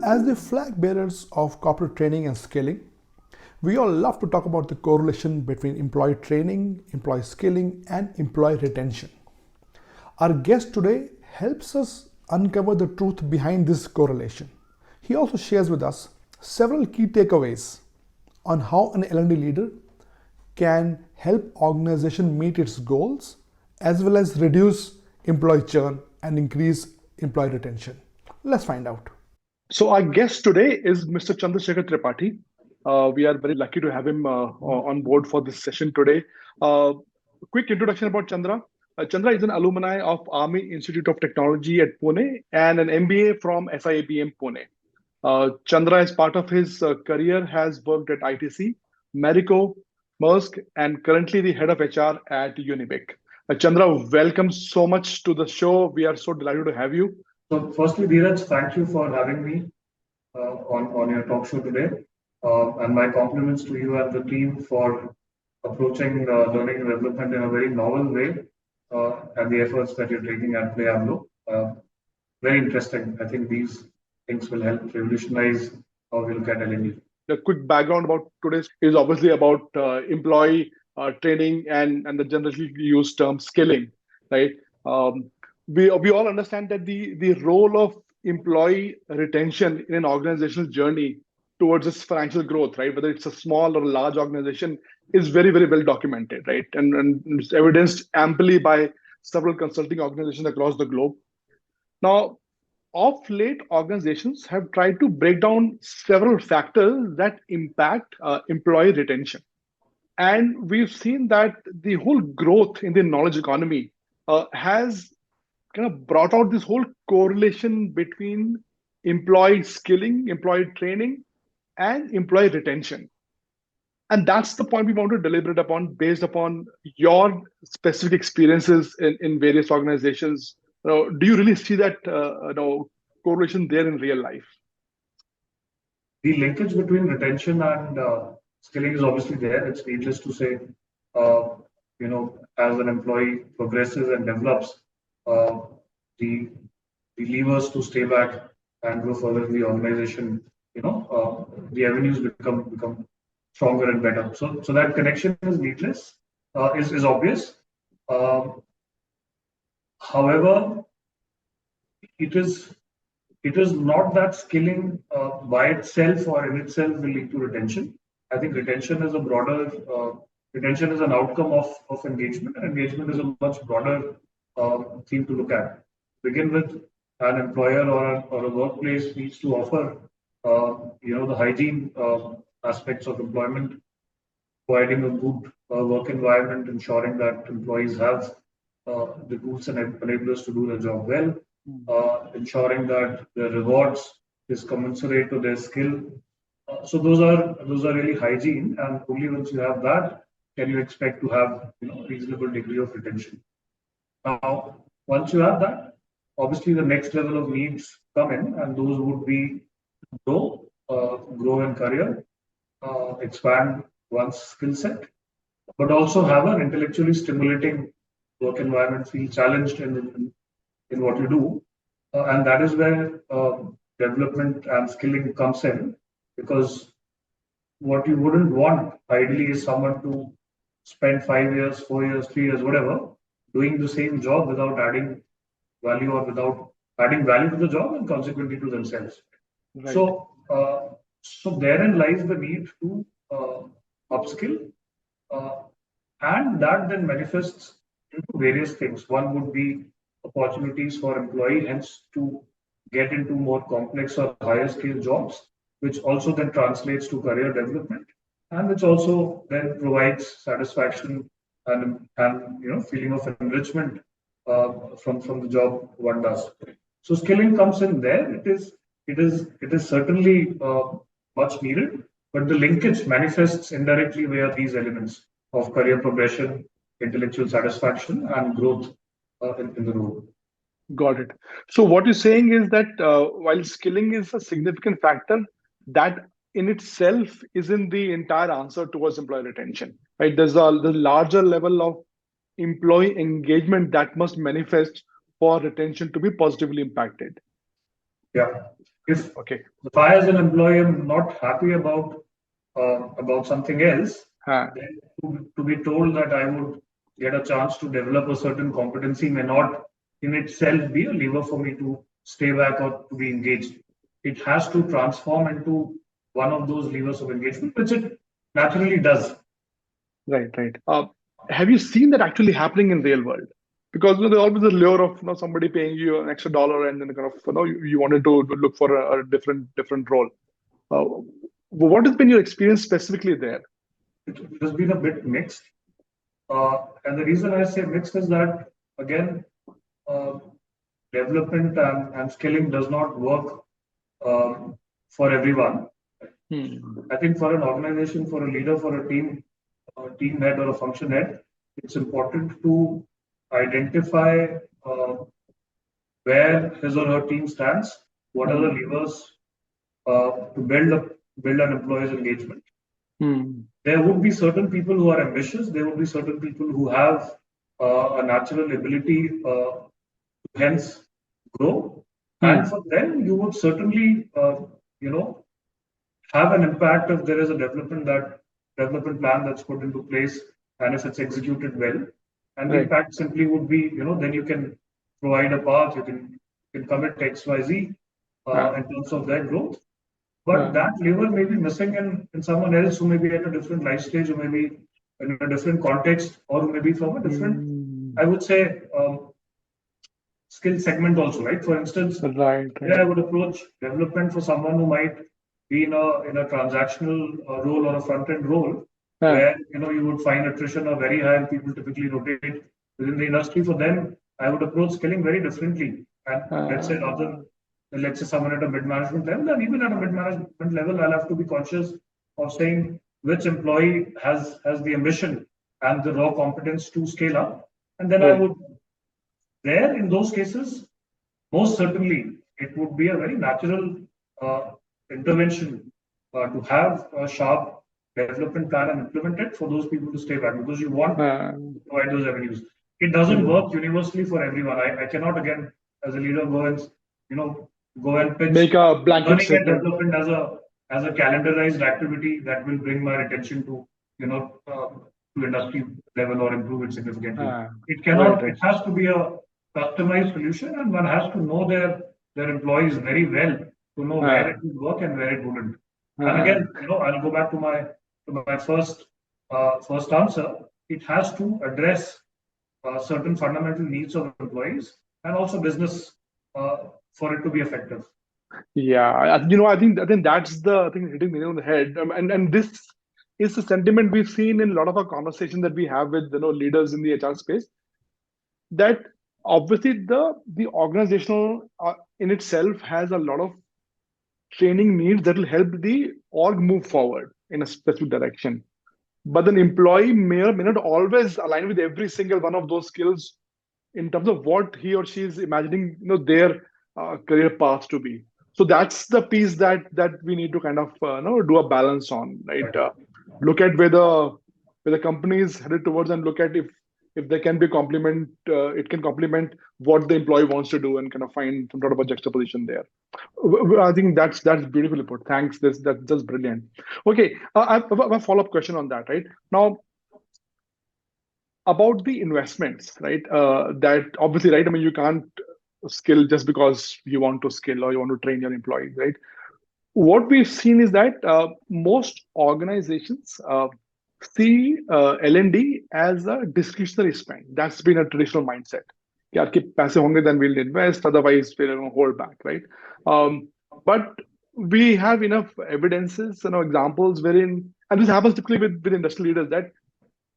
As the flag bearers of corporate training and skilling, we all love to talk about the correlation between employee training, employee skilling, and employee retention. Our guest today helps us uncover the truth behind this correlation. He also shares with us several key takeaways on how an L&D leader can help organization meet its goals as well as reduce employee churn and increase employee retention. Let's find out. So our guest today is Mr. Chandrasekhar Tripathi. We are very lucky to have him on board for this session today. Quick introduction about Chandra. Chandra is an alumni of Army Institute of Technology at Pune and an MBA from SIABM Pune. Chandra, as part of his career, has worked at ITC, Marico, Maersk, and currently the head of HR at Unibic. Chandra, welcome so much to the show. We are so delighted to have you. So firstly, Dheeraj, thank you for having me on your talk show today. And my compliments to you and the team for approaching learning and development in a very novel way and the efforts that you're taking at Play Amlo. Very interesting. I think these things will help revolutionize how we look at L&D. The quick background about today's is obviously about employee training and the generally used term skilling, right? We all understand that the role of employee retention in an organizational journey towards its financial growth, right, whether it's a small or a large organization, is very, very well documented, right, and it's evidenced amply by several consulting organizations across the globe. Now, of late, organizations have tried to break down several factors that impact employee retention. And we've seen that the whole growth in the knowledge economy has kind of brought out this whole correlation between employee skilling, employee training, and employee retention. And that's the point we want to deliberate upon based upon your specific experiences in various organizations. Do you really see that correlation there in real life? The linkage between retention and skilling is obviously there. It's needless to say, as an employee progresses and develops, the levers to stay back and grow further in the organization, the avenues become stronger and better. So that connection is needless, is obvious. However, it is not that skilling by itself or in itself will lead to retention. I think retention is a broader, retention is an outcome of engagement, and engagement is a much broader theme to look at. Begin with, an employer or a workplace needs to offer, the hygiene aspects of employment, providing a good work environment, ensuring that employees have the tools and enablers to do their job well, ensuring that the rewards is commensurate to their skill. So those are really hygiene, and only once you have that can you expect to have reasonable degree of retention. Now, once you have that, obviously the next level of needs come in, and those would be grow in career, expand one's skill set, but also have an intellectually stimulating work environment, feel challenged in what you do, and that is where development and skilling comes in, because what you wouldn't want ideally is someone to spend 5 years, 4 years, 3 years, whatever, doing the same job without adding value or without adding value to the job and consequently to themselves. Right. So therein lies the need to upskill, and that then manifests into various things. One would be opportunities for employee hence to get into more complex or higher scale jobs, which also then translates to career development, and which also then provides satisfaction and feeling of enrichment from the job one does. So skilling comes in there. It is certainly much needed, but the linkage manifests indirectly via these elements of career progression, intellectual satisfaction, and growth in the role. Got it. So what you're saying is that while skilling is a significant factor, that in itself isn't the entire answer towards employee retention, right? There's the larger level of employee engagement that must manifest for retention to be positively impacted. Yeah. If Okay. I as an employee am not happy about something else, Huh. then to be told that I would get a chance to develop a certain competency may not in itself be a lever for me to stay back or to be engaged. It has to transform into one of those levers of engagement, which it naturally does. Right, right. Have you seen that actually happening in real world? Because there's always a lure of somebody paying you an extra dollar, and then kind of you wanted to look for a different role. Uh, what has been your experience specifically there? It has been a bit mixed. And the reason I say mixed is that, again, uh, development and skilling does not work for everyone. Hmm. I think for an organization, for a leader, for a team head or a function head, it's important to identify where his or her team stands, what are the Hmm. levers to build an employee's engagement. Hmm. There would be certain people who are ambitious. There would be certain people who have a natural ability to hence grow, and Hmm. for them, you would certainly you know have an impact if there is a development plan that's put into place and if it's executed well. And the Right. impact simply would be, then you can provide a path, you can commit XYZ Uh, in terms of their growth. But uh, that lever may be missing in someone else who may be at a different life stage, or maybe in a different context, or maybe from a different, hmm. I would say, skill segment also, right? For instance, Right, yeah, right. I would approach development for someone who might be in a transactional role or a front end role, Uh, where you would find attrition are very high and people typically rotate within the industry. For them, I would approach skilling very differently. And uh, let's say someone at a mid management level, and even at a mid management level, I'll have to be conscious of saying which employee has the ambition and the raw competence to scale up, and then I right. would there in those cases most certainly, it would be a very natural uh, intervention to have a sharp development plan and implement it for those people to stay back because you want to Uh, provide those avenues. It doesn't hmm. work universally for everyone. I cannot again, as a leader, you know, go and pitch Make a blanket learning and statement. development as a calendarized activity that will bring my attention to to industry level or improve it significantly. Uh, It right, cannot. right. It has to be a customized solution, and one has to know their employees very well to know where Uh, it would work and where it wouldn't. And uh, again, I'll go back to my first answer. It has to address certain fundamental needs of employees and also business uh, for it to be effective. yeah, I think that's the thing hitting me on the head, and this is the sentiment we've seen in a lot of our conversations that we have with leaders in the HR space. That obviously the organizational in itself has a lot of training needs that will help the org move forward in a specific direction. But an employee may or may not always align with every single one of those skills in terms of what he or she is imagining their career path to be. So that's the piece that we need to kind of do a balance on, right? Right. Look at where the company is headed towards, and look at if they can be complement it can complement what the employee wants to do, and kind of find some sort of a juxtaposition there. I think that's beautifully put. Thanks. That's just brilliant. Okay, I have a follow-up question on that. Right now, about the investments, right? That obviously, right? I mean, you can't skill just because you want to skill or you want to train your employees, right? What we've seen is that most organizations see L&D as a discretionary spend. That's been a traditional mindset. कि आपके पैसे होंगे then we'll invest, otherwise we'll hold back, right? But we have enough evidences, examples wherein, and this happens typically with industrial leaders, that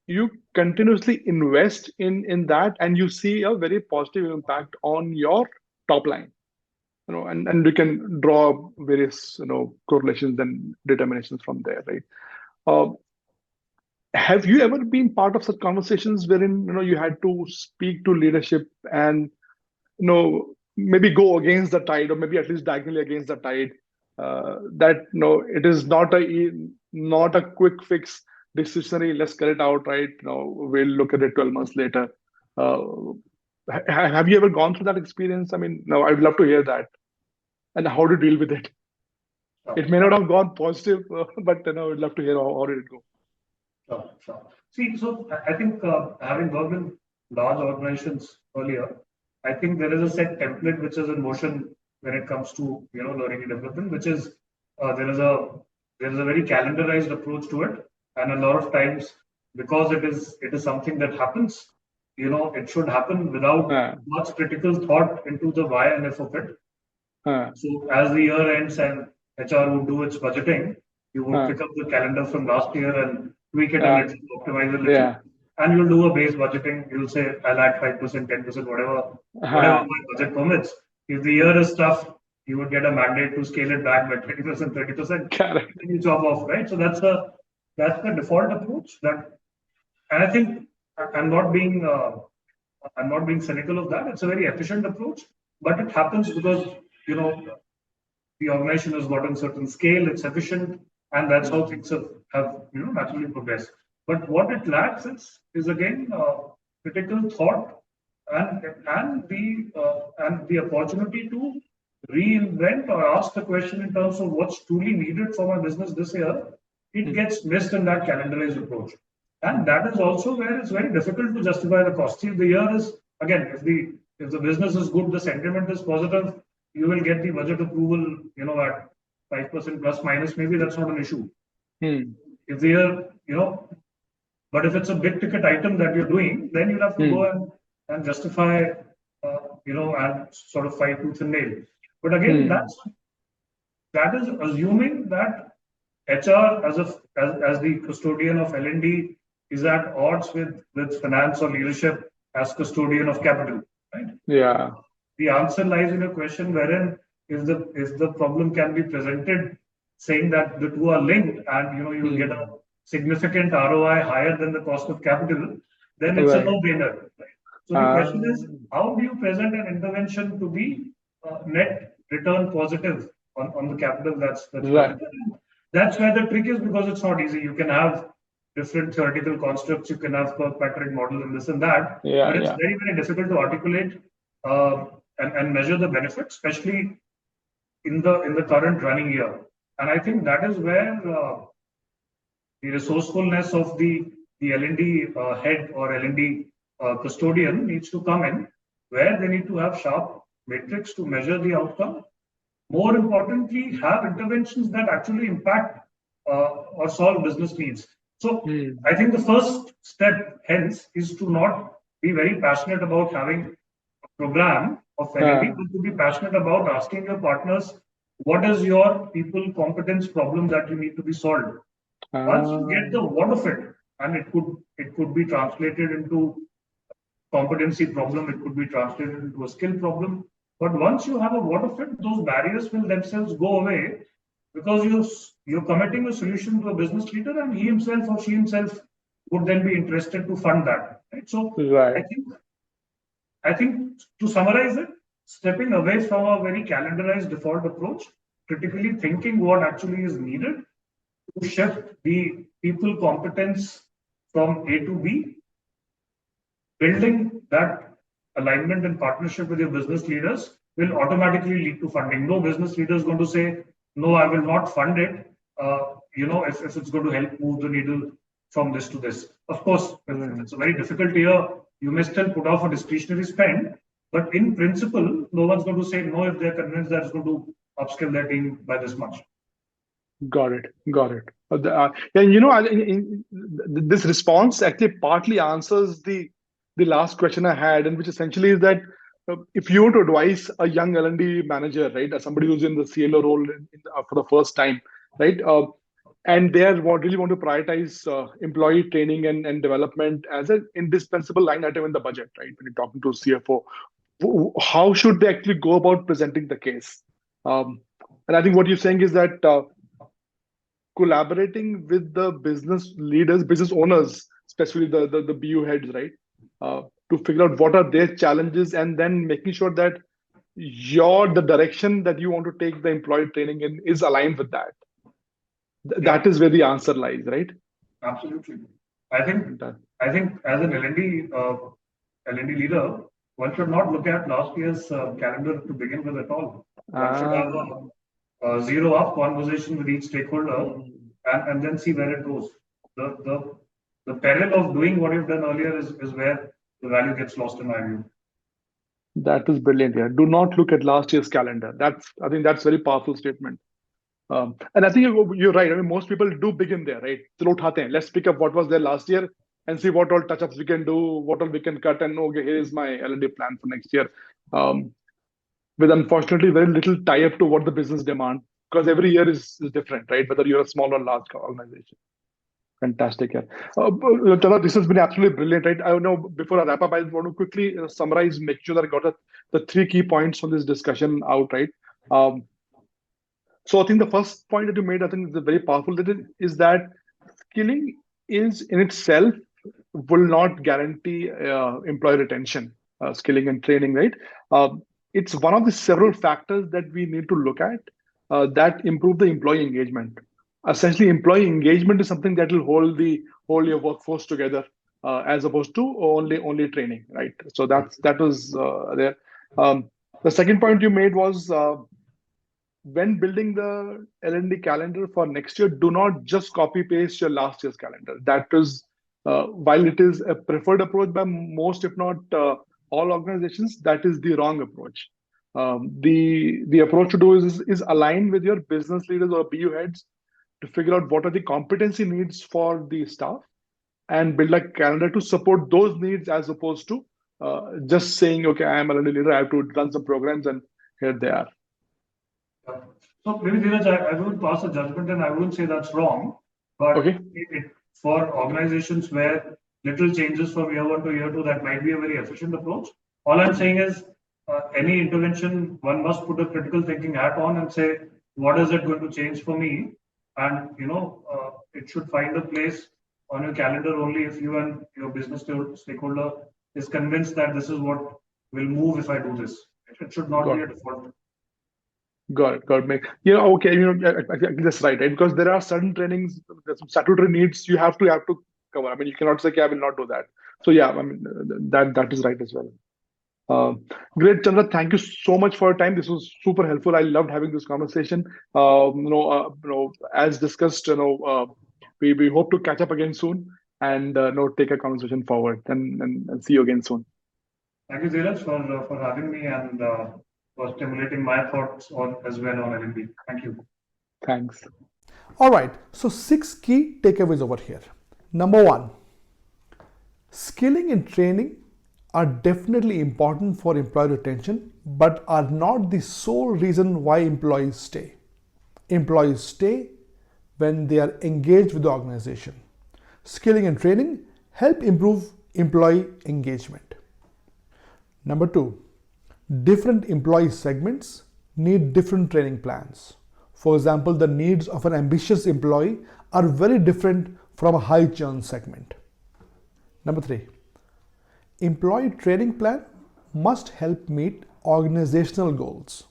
you continuously invest in that and you see a very positive impact on your top line, and we can draw various correlations and determinations from there, right? uh, have you ever been part of such conversations wherein you had to speak to leadership and maybe go against the tide, or maybe at least diagonally against the tide, that it is not a quick fix decisionary, let's get it out, right? We'll look at it 12 months later. uh, have you ever gone through that experience? I mean, no, I'd love to hear that. and how to deal with it. Sure, It may not have gone positive, but I'd love to hear how did it go. sure. See, so I think having worked in large organizations earlier, I think there is a set template which is in motion when it comes to learning and development, which is there is a very calendarized approach to it, and a lot of times because it is something that happens, it should happen without Uh, much critical thought into the why and if of it. uh, So as the year ends and HR would do its budgeting, you would uh, pick up the calendar from last year and tweak it a uh, little, optimize a little, yeah. and you'll do a base budgeting. You'll say, I'll add 5%, 10%, whatever Uh, my budget permits. If the year is tough, you would get a mandate to scale it back by 20%, 30%, correct. then you chop off, right? So that's the default approach. And I think I'm not being cynical of that. It's a very efficient approach, but it happens because you know the organization has gotten certain scale, it's efficient, and that's how things have naturally progressed. But what it lacks is again critical thought and the opportunity to reinvent or ask the question in terms of what's truly needed for my business this year. It gets missed in that calendarized approach. And that is also where it's very difficult to justify the cost. See, the year is again, if the business is good, the sentiment is positive, you will get the budget approval, at 5% plus minus, maybe that's not an issue. Hmm. If the year, but if it's a big ticket item that you're doing, then you'll have to go and justify, and sort of fight tooth and nail. But again, that is assuming that HR as the custodian of L&D is at odds with finance or leadership as custodian of capital, right? Yeah. The answer lies in a question wherein if the problem can be presented saying that the two are linked and you'll get a significant ROI higher than the cost of capital, then it's a Right. no-brainer. Right? So the question is, how do you present an intervention to be net return positive on the capital that's Right. That's where the trick is, because it's not easy. You can have different theoretical constructs, you can have Kirkpatrick model and this and that, Yeah. but it's Yeah. very, very difficult to articulate and measure the benefits, especially in the current running year. And I think that is where the resourcefulness of the L&D head or L&D custodian needs to come in, where they need to have sharp metrics to measure the outcome. More importantly, have interventions that actually impact or solve business needs. So I think the first step, hence, is to not be very passionate about having a program of L&D, but to be passionate about asking your partners, what is your people competence problem that you need to be solved? Once you get the what of it, and it could be translated into competency problem, it could be translated into a skill problem. But once you have a what of it, those barriers will themselves go away, because you're committing a solution to a business leader, and he himself or she himself would then be interested to fund that. Right? So Right. I think to summarize it, stepping away from a very calendarized default approach, critically thinking what actually is needed to shift the people competence from A to B, building that alignment and partnership with your business leaders will automatically lead to funding. No business leader is going to say, no, I will not fund it, if it's going to help move the needle from this to this. Of course, if it's a very difficult year, you may still put off a discretionary spend, but in principle, no one's going to say no if they're convinced that it's going to upskill their team by this much. Got it. This response actually partly answers the last question I had, and which essentially is that if you were to advise a young L&D manager, right, or somebody who's in the CLO role for the first time, right, and they really want to prioritize employee training and development as an indispensable line item in the budget, right, when you're talking to a CFO, how should they actually go about presenting the case? And I think what you're saying is that collaborating with the business leaders, business owners, especially the BU heads, right, to figure out what are their challenges, and then making sure that the direction that you want to take the employee training in is aligned with that. That is where the answer lies, right? Absolutely. I think as an L&D leader, one should not look at last year's calendar to begin with at all. One should have a zero up conversation with each stakeholder and then see where it goes. The peril of doing what you've done earlier is where the value gets lost in my view. That is brilliant. Yeah. Do not look at last year's calendar. I think that's a very powerful statement. And I think you're right. I mean, most people do begin there, right? Chalo uthate hain. Let's pick up what was there last year and see what all touch-ups we can do, what all we can cut, and okay, here is my L&D plan for next year. With unfortunately very little tie-up to what the business demand, because every year is different, right? Whether you're a small or large organization. Fantastic. Yeah. Chandra, this has been absolutely brilliant, right? I know before I wrap up, I want to quickly summarize, make sure that I got the three key points from this discussion out, right? So I think the first point that you made, I think is very powerful, is that skilling is in itself will not guarantee employee retention, skilling and training, right? It's one of the several factors that we need to look at that improve the employee engagement. Essentially, employee engagement is something that will hold your workforce together as opposed to only training, right? So that was there. The second point you made was when building the L&D calendar for next year, do not just copy paste your last year's calendar. That is, while it is a preferred approach by most, if not all organizations, that is the wrong approach. The approach to do is align with your business leaders or BU heads to figure out what are the competency needs for the staff and build a calendar to support those needs as opposed to just saying, okay, I am a L&D leader, I have to run some programs and here they are. So maybe Dheeraj, I wouldn't pass a judgment and I wouldn't say that's wrong, but okay. For organizations where little changes from year one to year two, that might be a very efficient approach. All I'm saying is any intervention, one must put a critical thinking hat on and say, what is it going to change for me? And, it should find a place on your calendar only if you and your business stakeholder is convinced that this is what will move if I do this. It should not be a default. Got it. Okay. That's right. Because there are certain trainings, there's some statutory needs you have to cover. I mean, you cannot say, okay, I will not do that. So yeah, I mean, that is right as well. Great, Chandra. Thank you so much for your time. This was super helpful. I loved having this conversation. As discussed, we hope to catch up again soon and take a conversation forward and see you again soon. Thank you, Dheeraj, for having me and for stimulating my thoughts as well on L&D. Thank you. Thanks. All right. So 6 key takeaways over here. Number 1, skilling and training are definitely important for employee retention, but are not the sole reason why employees stay. Employees stay when they are engaged with the organization. Skilling and training help improve employee engagement. Number 2, different employee segments need different training plans. For example, the needs of an ambitious employee are very different from a high churn segment. Number 3, employee training plan must help meet organizational goals.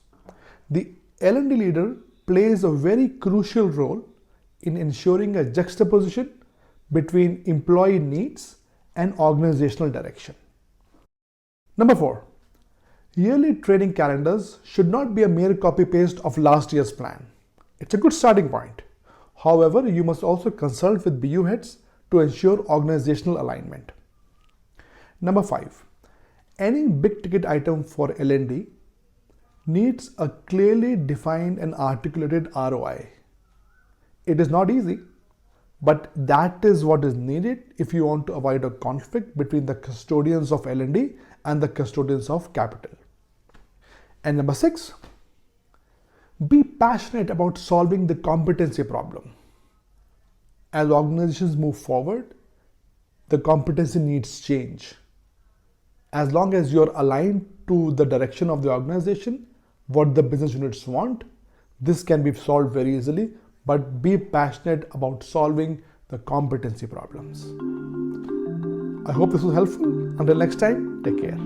The L&D leader plays a very crucial role in ensuring a juxtaposition between employee needs and organizational direction. Number 4, yearly training calendars should not be a mere copy-paste of last year's plan. It's a good starting point. However, you must also consult with BU heads to ensure organizational alignment. Number 5, any big ticket item for L&D needs a clearly defined and articulated ROI. It is not easy, but that is what is needed if you want to avoid a conflict between the custodians of L&D and the custodians of capital. And number 6, be passionate about solving the competency problem. As organizations move forward, the competency needs change. As long as you're aligned to the direction of the organization, what the business units want, this can be solved very easily, but be passionate about solving the competency problems. I hope this was helpful. Until next time, take care.